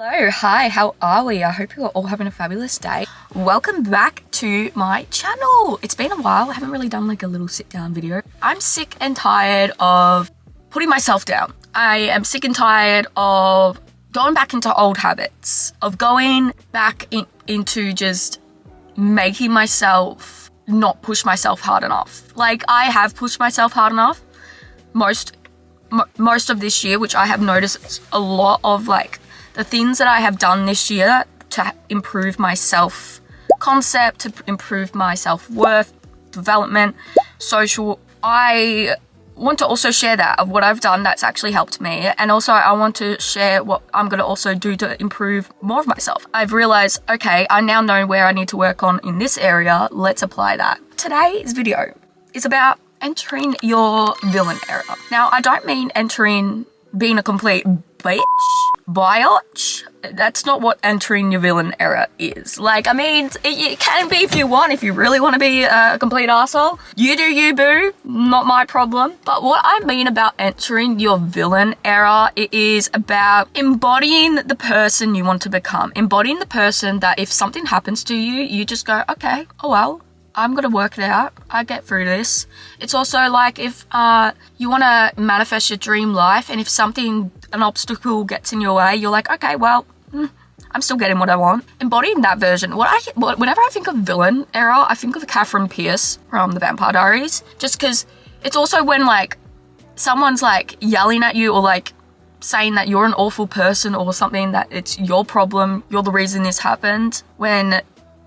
Hello, hi, how are we? I hope you're all having a fabulous day. Welcome back to my channel. It's been a while. I haven't really done like a little sit down video. I'm sick and tired of putting myself down. I am sick and tired of going back into old habits, of going back into just making myself not push myself hard enough. Like, I have pushed myself hard enough most of this year, which I have noticed a lot of like the things that I have done this year to improve my self-concept, to improve my self-worth, development, social. I want to also share that of what I've done that's actually helped me. And also I want to share what I'm going to also do to improve more of myself. I've realized, okay, I now know where I need to work on in this area. Let's apply that. Today's video is about entering your villain era. Now, I don't mean entering being a complete biatch. That's not what entering your villain era is. Like, I mean, it can be if you want, if you really want to be a complete asshole. You do you, boo. Not my problem. But what I mean about entering your villain era, it is about embodying the person you want to become. Embodying the person that if something happens to you, you just go, okay, oh well, I'm gonna work it out. I get through this. It's also like if you want to manifest your dream life, and if an obstacle gets in your way, you're like, okay, well, I'm still getting what I want. Embodying that version. Whenever I think of villain era, I think of Catherine Pierce from The Vampire Diaries. Just because it's also when like someone's like yelling at you or like saying that you're an awful person or something, that it's your problem, you're the reason this happened. When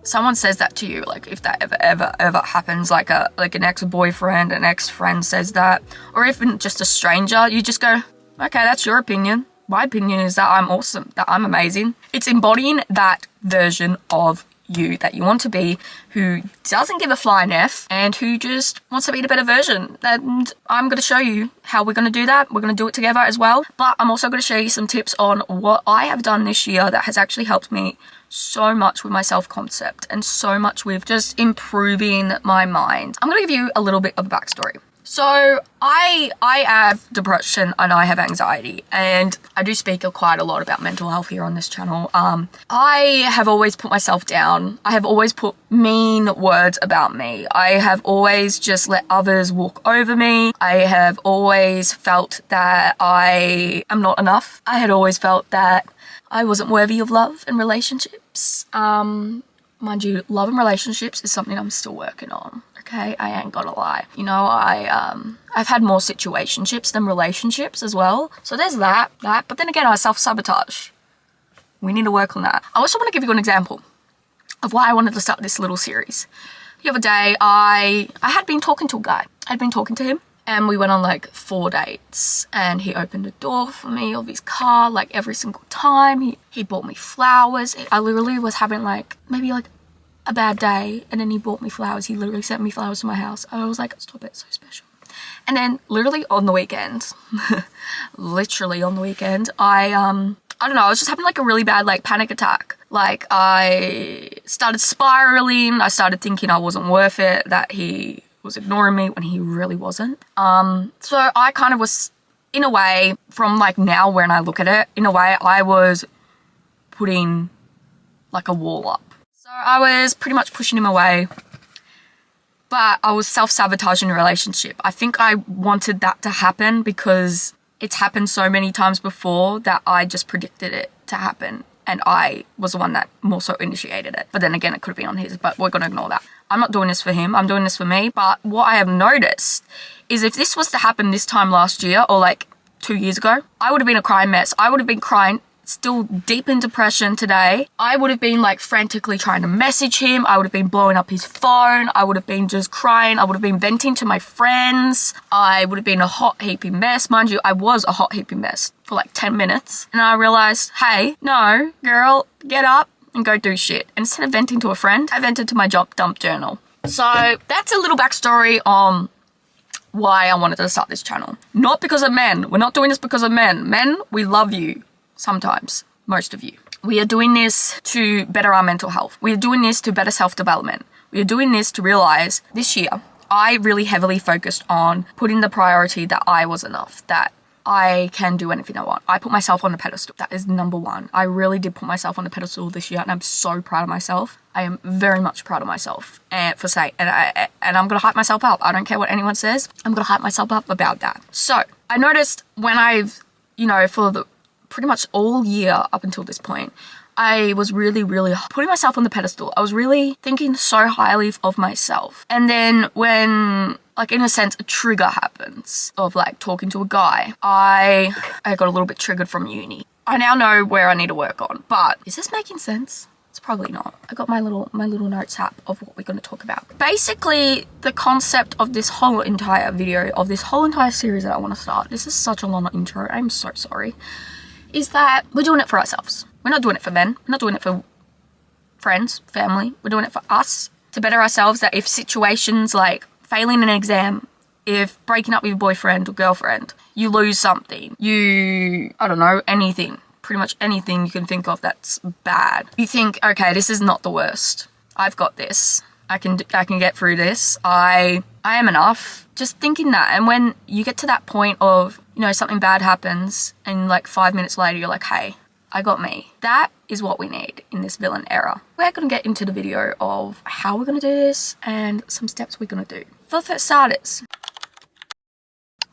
someone says that to you, like if that ever happens, like an ex-boyfriend, an ex-friend says that, or even just a stranger, you just go, okay, that's your opinion. My opinion is that I'm awesome, that I'm amazing. It's embodying that version of you that you want to be, who doesn't give a flying F and who just wants to be the better version. And I'm going to show you how we're going to do that. We're going to do it together as well. But I'm also going to show you some tips on what I have done this year that has actually helped me so much with my self-concept and so much with just improving my mind. I'm going to give you a little bit of a backstory. So I have depression and I have anxiety, and I do speak quite a lot about mental health here on this channel. I have always put myself down. I have always put mean words about me. I have always just let others walk over me. I have always felt that I am not enough. I had always felt that I wasn't worthy of love and relationships. Mind you, love and relationships is something I'm still working on. Okay, I ain't gonna lie. You know, I've had more situationships than relationships as well. So there's that. But then again, I self-sabotage. We need to work on that. I also want to give you an example of why I wanted to start this little series. The other day, I had been talking to a guy. I'd been talking to him, and we went on like 4 dates, and he opened a door for me of his car like every single time. He bought me flowers. I literally was having like maybe like a bad day, and then he bought me flowers. He literally sent me flowers to my house. I was like, stop it, so special. And then literally on the weekend, literally on the weekend, I don't know, I was just having like a really bad like panic attack. Like, I started spiraling. I started thinking I wasn't worth it, that he was ignoring me when he really wasn't. So I kind of was, in a way, from like now when I look at it, in a way I was putting like a wall up. So I was pretty much pushing him away, but I was self-sabotaging the relationship. I think I wanted that to happen because it's happened so many times before that I just predicted it to happen, and I was the one that more so initiated it. But then again, it could have been on his, but we're going to ignore that. I'm not doing this for him, I'm doing this for me. But what I have noticed is if this was to happen this time last year or like 2 years ago, I would have been a crying mess. I would have been crying, still deep in depression today. I would have been like frantically trying to message him. I would have been blowing up his phone. I would have been just crying. I would have been venting to my friends. I would have been a hot heaping mess. Mind you, I was a hot heaping mess for like 10 minutes. And I realized, hey, no, girl, get up and go do shit. And instead of venting to a friend, I vented to my dump journal. So that's a little backstory on why I wanted to start this channel. Not because of men. We're not doing this because of men. Men, we love you. Sometimes, most of you. We are doing this to better our mental health. We are doing this to better self-development. We are doing this to realize this year, I really heavily focused on putting the priority that I was enough, that I can do anything I want. I put myself on a pedestal. That is number one. I really did put myself on a pedestal this year, and I'm so proud of myself. I am very much proud of myself and I'm gonna hype myself up. I don't care what anyone says. I'm gonna hype myself up about that. So I noticed when I've, for the pretty much all year up until this point, I was really, really putting myself on the pedestal. I was really thinking so highly of myself. And then when, like, in a sense, a trigger happens of like talking to a guy, I got a little bit triggered from uni. I now know where I need to work on, but is this making sense? It's probably not. I got my little notes app of what we're going to talk about. Basically, the concept of this whole entire video, of this whole entire series that I want to start, this is such a long intro, I'm so sorry, is that we're doing it for ourselves. We're not doing it for men. We're not doing it for friends, family. We're doing it for us, to better ourselves, that if situations like failing an exam, if breaking up with your boyfriend or girlfriend, you lose something, I don't know, anything, pretty much anything you can think of that's bad. You think, okay, this is not the worst. I've got this. I can get through this. I am enough. Just thinking that. And when you get to that point of, something bad happens and like 5 minutes later, you're like, hey, I got me. That is what we need in this villain era. We're going to get into the video of how we're going to do this and some steps we're going to do. For starters,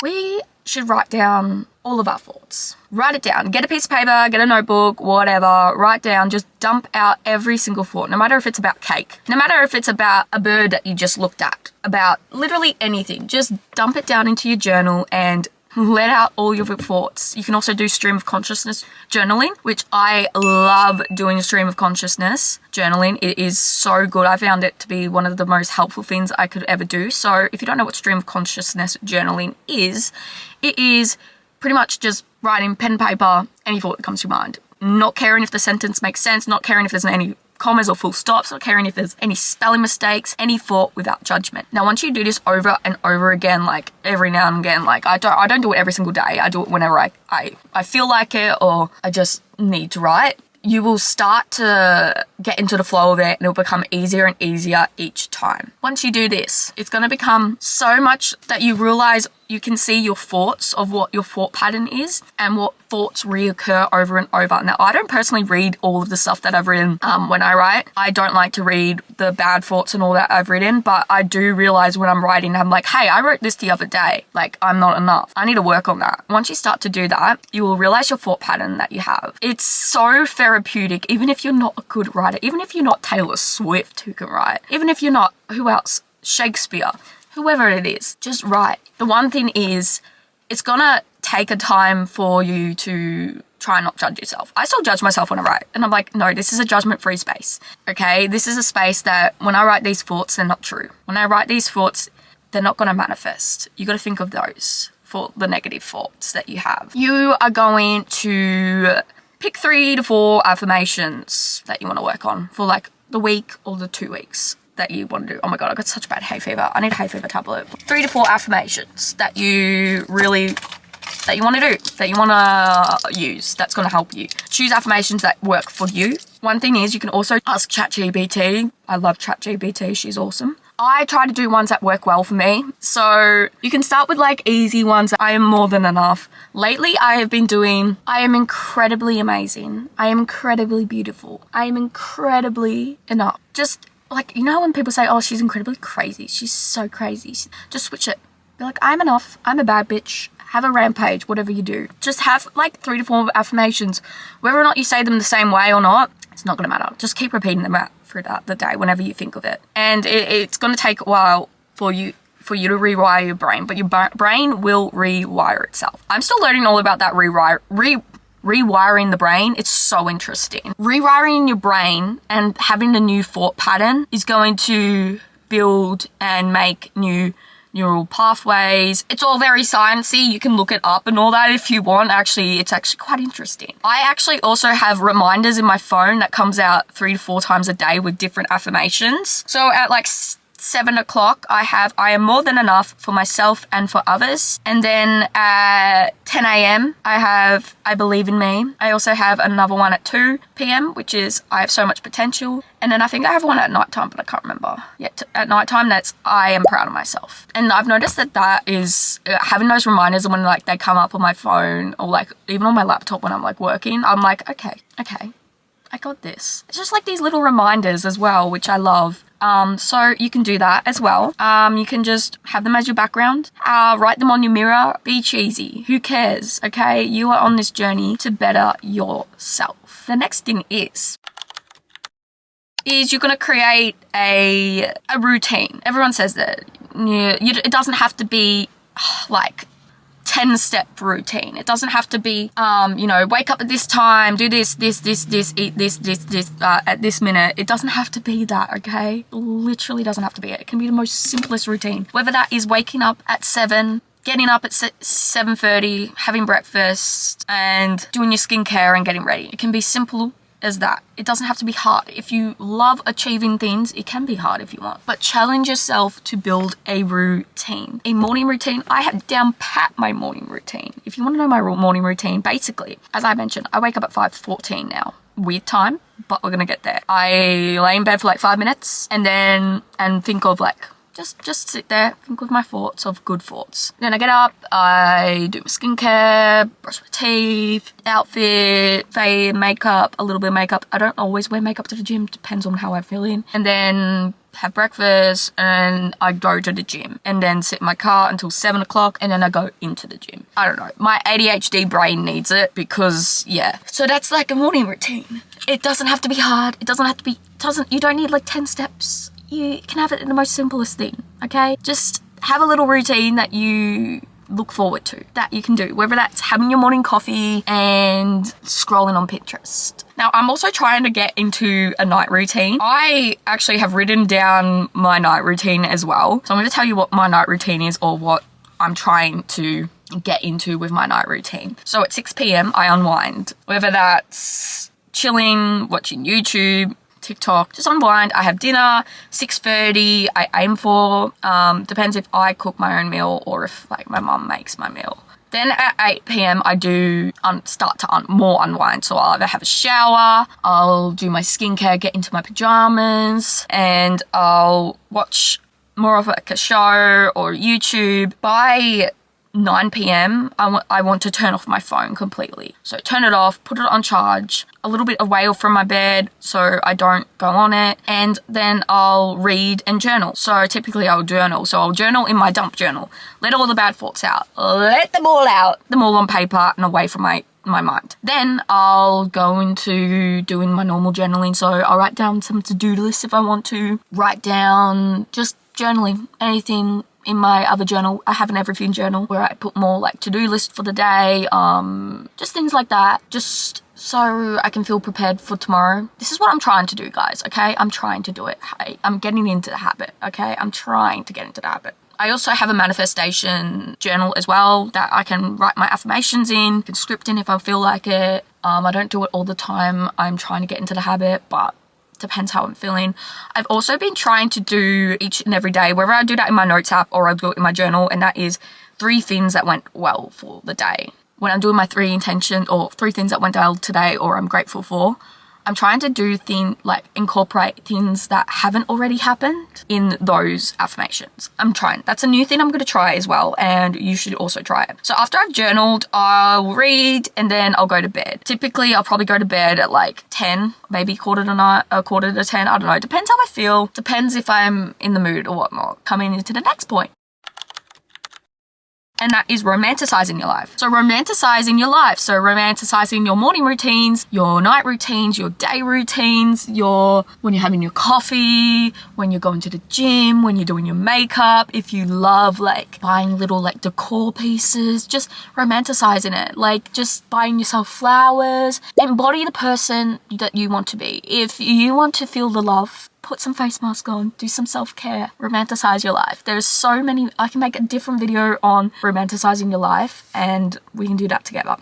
we should write down all of our thoughts. Write it down. Get a piece of paper, get a notebook, whatever. Write down, just dump out every single thought, no matter if it's about cake, no matter if it's about a bird that you just looked at, about literally anything. Just dump it down into your journal and let out all your thoughts. You can also do stream of consciousness journaling, which I love doing stream of consciousness journaling. It is so good. I found it to be one of the most helpful things I could ever do. So if you don't know what stream of consciousness journaling is, it is pretty much just writing pen and paper, any thought that comes to your mind. Not caring if the sentence makes sense, not caring if there's any commas or full stops, not caring if there's any spelling mistakes, any thought without judgment. Now, once you do this over and over again, like every now and again, like I don't do it every single day. I do it whenever I feel like it or I just need to write. You will start to get into the flow of it and it'll become easier and easier each time. Once you do this, it's going to become so much that you realize you can see your thoughts of what your thought pattern is and what thoughts reoccur over and over. Now, I don't personally read all of the stuff that I've written when I write. I don't like to read the bad thoughts and all that I've written, but I do realize when I'm writing, I'm like, hey, I wrote this the other day. Like, I'm not enough. I need to work on that. Once you start to do that, you will realize your thought pattern that you have. It's so therapeutic, even if you're not a good writer, even if you're not Taylor Swift who can write, even if you're not, who else? Shakespeare. Whoever it is, just write. The one thing is, it's gonna take a time for you to try and not judge yourself. I still judge myself when I write. And I'm like, no, this is a judgment-free space. Okay? This is a space that when I write these thoughts, they're not true. When I write these thoughts, they're not gonna manifest. You gotta think of those for the negative thoughts that you have. You are going to pick 3 to 4 affirmations that you wanna work on for like the week or the 2 weeks that you want to do. Oh my god, I got such bad hay fever. I need a hay fever tablet. 3 to 4 affirmations that you want to do, that you want to use, that's going to help you. Choose affirmations that work for you. One thing is you can also ask ChatGPT. I love ChatGPT. She's awesome. I try to do ones that work well for me. So you can start with like easy ones. I am more than enough. Lately, I have been doing, I am incredibly amazing. I am incredibly beautiful. I am incredibly enough. Just like, when people say, oh, she's incredibly crazy. She's so crazy. Just switch it. Be like, I'm enough. I'm a bad bitch. Have a rampage, whatever you do. Just have like 3 to 4 affirmations. Whether or not you say them the same way or not, it's not going to matter. Just keep repeating them out throughout the day whenever you think of it. And it's going to take a while for you to rewire your brain, but your brain will rewire itself. I'm still learning all about that rewiring the brain. It's so interesting. Rewiring your brain and having a new thought pattern is going to build and make new neural pathways. It's all very sciencey. You can look it up and all that if you want. Actually, it's actually quite interesting. I actually also have reminders in my phone that comes out 3 to 4 times a day with different affirmations. So at like 7 o'clock, I am more than enough for myself and for others. And then at 10 a.m., I believe in me. I also have another one at 2 p.m., which is I have so much potential. And then I think I have one at nighttime, but I can't remember. At nighttime, that's I am proud of myself. And I've noticed that is having those reminders when like they come up on my phone or like even on my laptop when I'm like working, I'm like, okay, I got this. It's just like these little reminders as well, which I love. So you can do that as well. You can just have them as your background, write them on your mirror, be cheesy. Who cares? Okay. You are on this journey to better yourself. The next thing is you're going to create a routine. Everyone says that it doesn't have to be like 10-step routine. It doesn't have to be, wake up at this time, do this, eat this, at this minute. It doesn't have to be that, okay? It literally doesn't have to be it. It can be the most simplest routine. Whether that is waking up at 7, getting up at 7:30, having breakfast, and doing your skincare and getting ready. It can be simple as that. It doesn't have to be hard. If you love achieving things, it can be hard if you want. But challenge yourself to build a routine. A morning routine. I have down pat my morning routine. If you want to know my morning routine, basically, as I mentioned, I wake up at 5:14 now. Weird time, but we're gonna get there. I lay in bed for like 5 minutes and think of like just sit there, think of my thoughts, of good thoughts. Then I get up, I do my skincare, brush my teeth, outfit, fade, makeup, a little bit of makeup. I don't always wear makeup to the gym, depends on how I'm feeling. And then have breakfast and I go to the gym and then sit in my car until 7 o'clock and then I go into the gym. I don't know. My ADHD brain needs it because yeah. So that's like a morning routine. It doesn't have to be hard. You don't need like 10 steps. You can have it in the most simplest thing, okay? Just have a little routine that you look forward to, that you can do, whether that's having your morning coffee and scrolling on Pinterest. Now, I'm also trying to get into a night routine. I actually have written down my night routine as well. So I'm going to tell you what my night routine is or what I'm trying to get into with my night routine. So at 6 p.m, I unwind, whether that's chilling, watching YouTube, TikTok, just unwind. I have dinner, 6:30, I aim for, depends if I cook my own meal or if like my mum makes my meal. Then at 8 p.m, I do start to more unwind. So I'll either have a shower, I'll do my skincare, get into my pajamas, and I'll watch more of like a show or YouTube. By 9 p.m, I want to turn off my phone completely. So turn it off, put it on charge, a little bit away from my bed so I don't go on it, and then I'll read and journal. So typically I'll journal. So I'll journal in my dump journal. Let all the bad thoughts out. Let them all out. Them all on paper and away from my mind. Then I'll go into doing my normal journaling. So I'll write down some to-do lists if I want to. Write down just journaling, anything. In my other journal, I have an everything journal where I put more like to-do list for the day, just things like that, just so I can feel prepared for tomorrow. This is what I'm trying to do, guys, okay? I'm trying to do it. I'm getting into the habit, okay? I'm trying to get into the habit. I also have a manifestation journal as well that I can write my affirmations in, can script in if I feel like it. I don't do it all the time. I'm trying to get into the habit, but depends how I'm feeling. I've also been trying to do each and every day, whether I do that in my notes app or I do it in my journal, and that is 3 things that went well for the day. When I'm doing my 3 intentions or 3 things that went well today or I'm grateful for, I'm trying to do incorporate things that haven't already happened in those affirmations. I'm trying. That's a new thing I'm going to try as well, and you should also try it. So after I've journaled, I'll read and then I'll go to bed. Typically, I'll probably go to bed at like 10, maybe quarter to 10. I don't know. Depends how I feel. Depends if I'm in the mood or whatnot. Coming into the next point. And that is romanticizing your life. So romanticizing your life. So romanticizing your morning routines, your night routines, your day routines, when you're having your coffee, when you're going to the gym, when you're doing your makeup. If you love like buying little like decor pieces, just romanticizing it. Like just buying yourself flowers. Embody the person that you want to be. If you want to feel the love, put some face mask on, do some self-care, romanticize your life. There's so many, I can make a different video on romanticizing your life and we can do that together.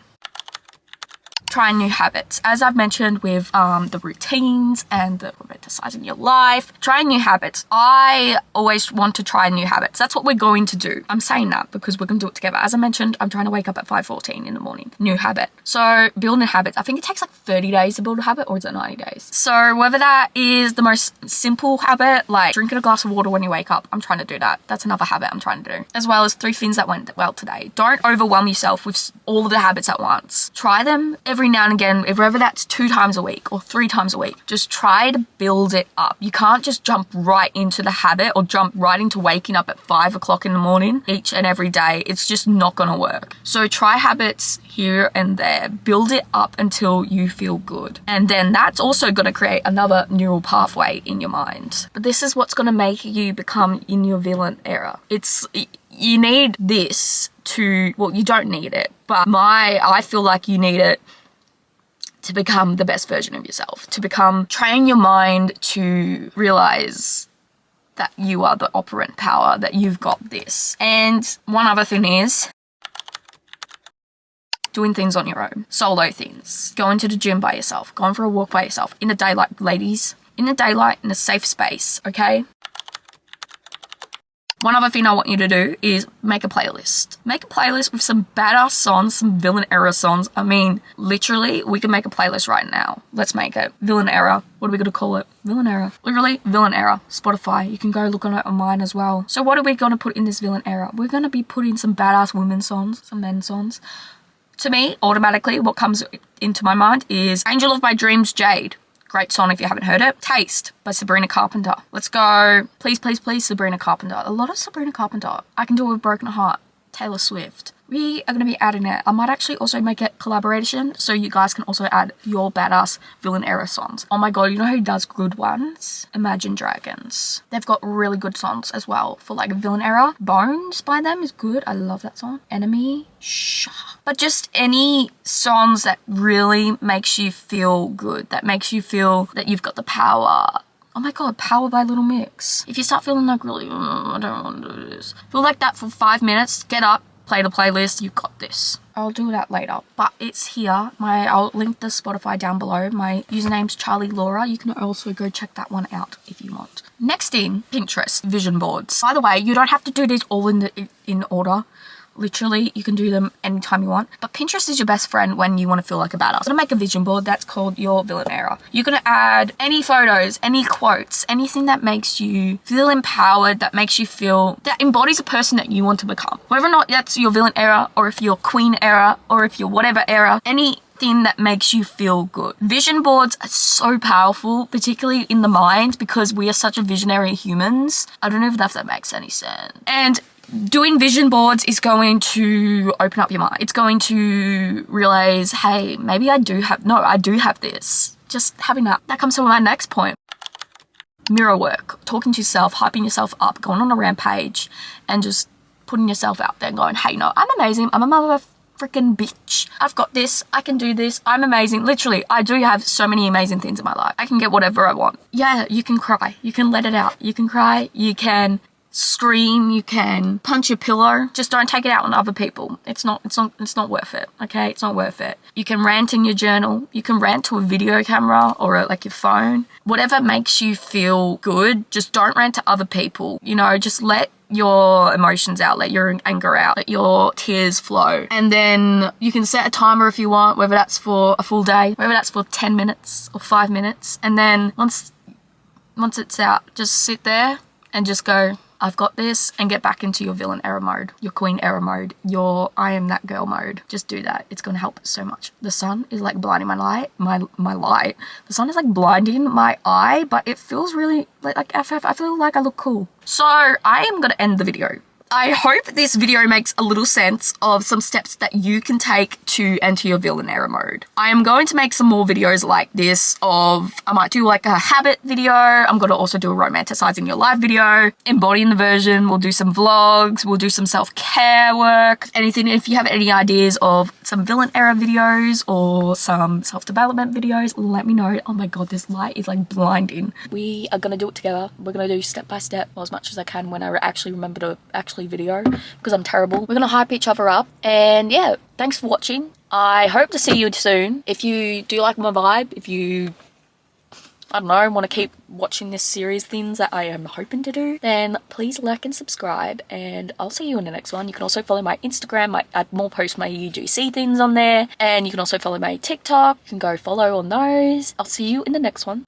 trying new habits. As I've mentioned with the routines and the romanticizing your life, trying new habits. I always want to try new habits. That's what we're going to do. I'm saying that because we're going to do it together. As I mentioned, I'm trying to wake up at 5:14 in the morning. New habit. So building habits. I think it takes like 30 days to build a habit, or is it 90 days? So whether that is the most simple habit, like drinking a glass of water when you wake up, I'm trying to do that. That's another habit I'm trying to do. As well as 3 things that went well today. Don't overwhelm yourself with all of the habits at once. Try them every now and again, whether that's 2 times a week or 3 times a week. Just try to build it up. You can't just jump right into the habit or jump right into waking up at 5 o'clock in the morning each and every day. It's just not gonna work. So try habits here and there. Build it up until you feel good. And then that's also gonna create another neural pathway in your mind. But this is what's gonna make you become in your villain era. You need this to, well, you don't need it, but I feel like you need it to become the best version of yourself, train your mind to realize that you are the operant power, that you've got this. And one other thing is doing things on your own, solo things, going to the gym by yourself, going for a walk by yourself, in the daylight, ladies, in the daylight, in a safe space, okay? One other thing I want you to do is make a playlist. Make a playlist with some badass songs, some villain era songs. I mean, literally, we can make a playlist right now. Let's make it. Villain era. What are we going to call it? Villain era. Literally, villain era. Spotify. You can go look on it on mine as well. So what are we going to put in this villain era? We're going to be putting some badass women's songs, some men's songs. To me, automatically, what comes into my mind is Angel of My Dreams, Jade. Great song if you haven't heard it. Taste by Sabrina Carpenter. Let's go. Please, please, please, Sabrina Carpenter. A lot of Sabrina Carpenter. I Can Do It With Broken Heart. Taylor Swift. We are going to be adding it. I might actually also make it collaboration so you guys can also add your badass villain era songs. Oh my god, you know who does good ones? Imagine Dragons. They've got really good songs as well for like villain era. Bones by them is good. I love that song. Enemy. But just any songs that really makes you feel good, that makes you feel that you've got the power. Oh my god, Power by Little Mix. If you start feeling like really, I don't want to do this. Feel like that for 5 minutes, get up, play the playlist, you've got this. I'll do that later, but it's here. I'll link the Spotify down below. My username's Charlie Laura. You can also go check that one out if you want. Next in, Pinterest vision boards. By the way, you don't have to do these all in order. Literally, you can do them anytime you want. But Pinterest is your best friend when you want to feel like a badass. I'm gonna make a vision board that's called your villain era. You're gonna add any photos, any quotes, anything that makes you feel empowered, that makes you feel, that embodies a person that you want to become. Whether or not that's your villain era, or if you're queen era, or if you're whatever era, anything that makes you feel good. Vision boards are so powerful, particularly in the mind, because we are such a visionary humans. I don't know if that makes any sense. And doing vision boards is going to open up your mind. It's going to realize, hey, maybe I do have this. Just having that comes to my next point. Mirror work, talking to yourself, hyping yourself up, going on a rampage, and just putting yourself out there and going, hey, no, I'm amazing. I'm a mother freaking bitch. I've got this. I can do this. I'm amazing. Literally, I do have so many amazing things in my life. I can get whatever I want. Yeah, you can cry. You can let it out. You can cry. You can scream, you can punch your pillow. Just don't take it out on other people. It's not worth it. Okay, it's not worth it. You can rant in your journal. You can rant to a video camera or like your phone. Whatever makes you feel good. Just don't rant to other people. You know, just let your emotions out, let your anger out, let your tears flow. And then you can set a timer if you want, whether that's for a full day, whether that's for 10 minutes or 5 minutes. And then once it's out, just sit there and just go, I've got this, and get back into your villain era mode, your queen era mode, your I am that girl mode. Just do that. It's going to help so much. The sun is like blinding my light. The sun is like blinding my eye, but it feels really like I feel like I look cool. So I am going to end the video. I hope this video makes a little sense of some steps that you can take to enter your villain era mode. I am going to make some more videos like this I might do like a habit video. I'm going to also do a romanticizing your life video, embodying the version. We'll do some vlogs. We'll do some self-care work. Anything, if you have any ideas of some villain era videos or some self-development videos, let me know. Oh my god, this light is like blinding. We are going to do it together. We're going to do step by step, or as much as I can when I actually remember to monthly video because I'm terrible. We're gonna hype each other up, and yeah, thanks for watching. I hope to see you soon. If you do like my vibe, if you, I don't know, want to keep watching this series things that I am hoping to do, then please like and subscribe, and I'll see you in the next one. You can also follow my Instagram. I add more posts my UGC things on there, and you can also follow my TikTok. You can go follow on those. I'll see you in the next one.